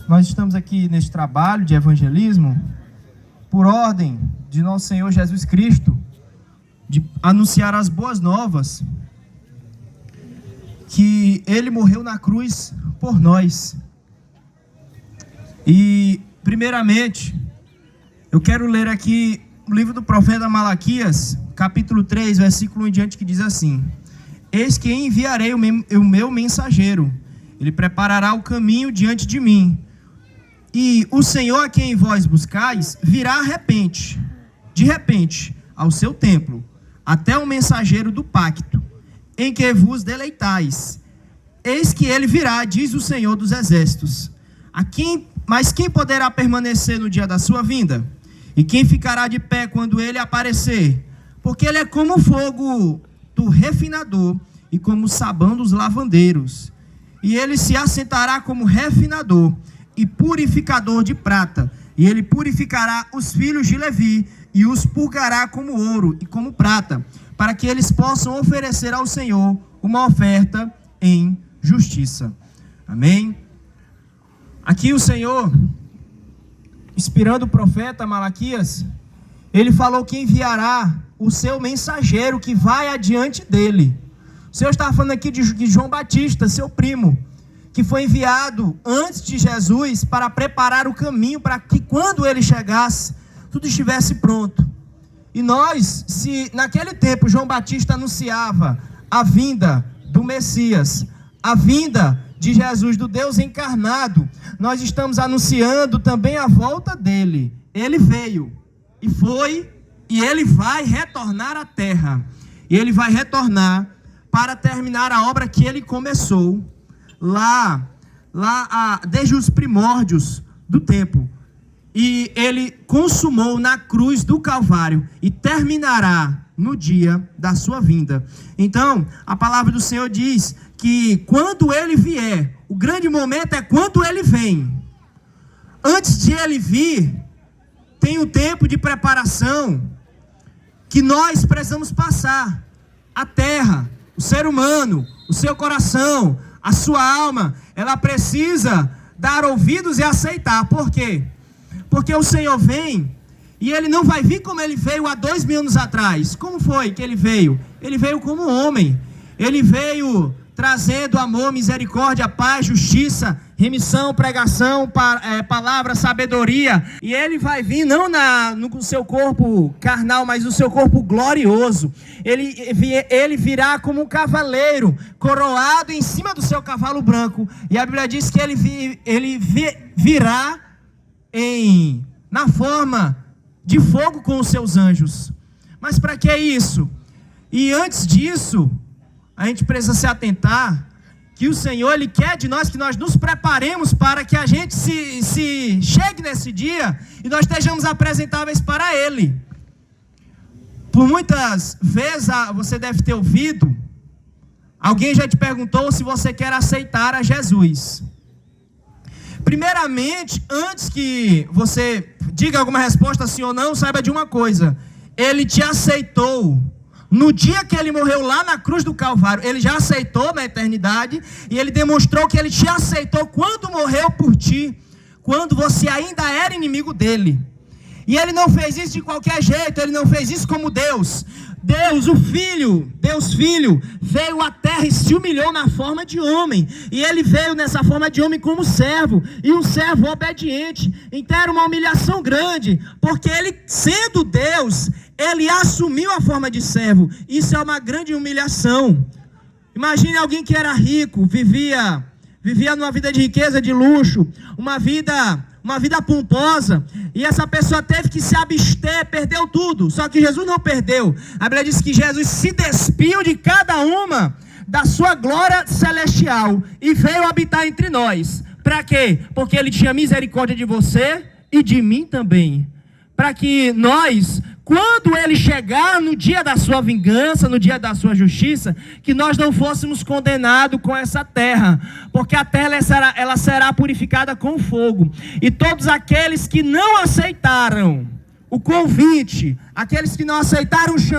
Nós estamos aqui neste trabalho de evangelismo por ordem de nosso Senhor Jesus Cristo, de anunciar as boas novas, que Ele morreu na cruz por nós. E, primeiramente, eu quero ler aqui o livro do profeta Malaquias, capítulo 3, versículo 1 em diante, que diz assim: Eis que enviarei o meu mensageiro, ele preparará o caminho diante de mim. E o Senhor a quem vós buscais virá de repente, ao seu templo, até o mensageiro do pacto, em que vos deleitais. Eis que ele virá, diz o Senhor dos exércitos. Mas quem poderá permanecer no dia da sua vinda? E quem ficará de pé quando ele aparecer? Porque ele é como o fogo do refinador e como o sabão dos lavandeiros. E ele se assentará como refinador e purificador de prata. E ele purificará os filhos de Levi e os purgará como ouro e como prata, para que eles possam oferecer ao Senhor uma oferta em justiça. Amém? Aqui o Senhor, inspirando o profeta Malaquias, ele falou que enviará o seu mensageiro que vai adiante dele. O Senhor estava falando aqui de João Batista, seu primo, que foi enviado antes de Jesus para preparar o caminho para que quando ele chegasse, tudo estivesse pronto. E nós, se naquele tempo João Batista anunciava a vinda do Messias, a vinda de Jesus, do Deus encarnado, nós estamos anunciando também a volta dele. Ele veio e foi, e ele vai retornar à terra. E ele vai retornar para terminar a obra que ele começou desde os primórdios do tempo. E ele consumou na cruz do Calvário e terminará no dia da sua vinda. Então, a palavra do Senhor diz que quando ele vier, o grande momento é quando ele vem. Antes de ele vir, tem um tempo de preparação que nós precisamos passar. A terra, o ser humano, o seu coração, a sua alma, ela precisa dar ouvidos e aceitar. Por quê? Porque o Senhor vem, e ele não vai vir como ele veio há 2000 anos atrás. Como foi que ele veio? Ele veio como homem. Ele veio trazendo amor, misericórdia, paz, justiça, remissão, pregação, palavra, sabedoria. E ele vai vir não no seu corpo carnal, mas no seu corpo glorioso. Ele virá como um cavaleiro, coroado em cima do seu cavalo branco. E a Bíblia diz que ele virá na forma de fogo com os seus anjos. Mas para que isso? E antes disso, a gente precisa se atentar que o Senhor, Ele quer de nós que nós nos preparemos para que a gente se chegue nesse dia e nós estejamos apresentáveis para Ele. Por muitas vezes você deve ter ouvido, alguém já te perguntou se você quer aceitar a Jesus. Primeiramente, antes que você diga alguma resposta sim ou não, saiba de uma coisa: Ele te aceitou no dia que Ele morreu lá na cruz do Calvário. Ele já aceitou na eternidade, e Ele demonstrou que Ele te aceitou quando morreu por ti, quando você ainda era inimigo dEle. E Ele não fez isso de qualquer jeito, Ele não fez isso como Deus. Deus Filho, veio à terra e se humilhou na forma de homem. E Ele veio nessa forma de homem como servo, e um servo obediente. Então era uma humilhação grande, porque Ele, sendo Deus, Ele assumiu a forma de servo. Isso é uma grande humilhação. Imagine alguém que era rico, vivia numa vida de riqueza, de luxo, uma vida pomposa, e essa pessoa teve que se abster, perdeu tudo. Só que Jesus não perdeu. A Bíblia diz que Jesus se despiu de cada uma da sua glória celestial e veio habitar entre nós. Para quê? Porque Ele tinha misericórdia de você e de mim também. Para que nós, quando Ele chegar no dia da sua vingança, no dia da sua justiça, que nós não fôssemos condenados com essa terra, porque a terra ela será purificada com fogo. E todos aqueles que não aceitaram o convite, aqueles que não aceitaram o chamado,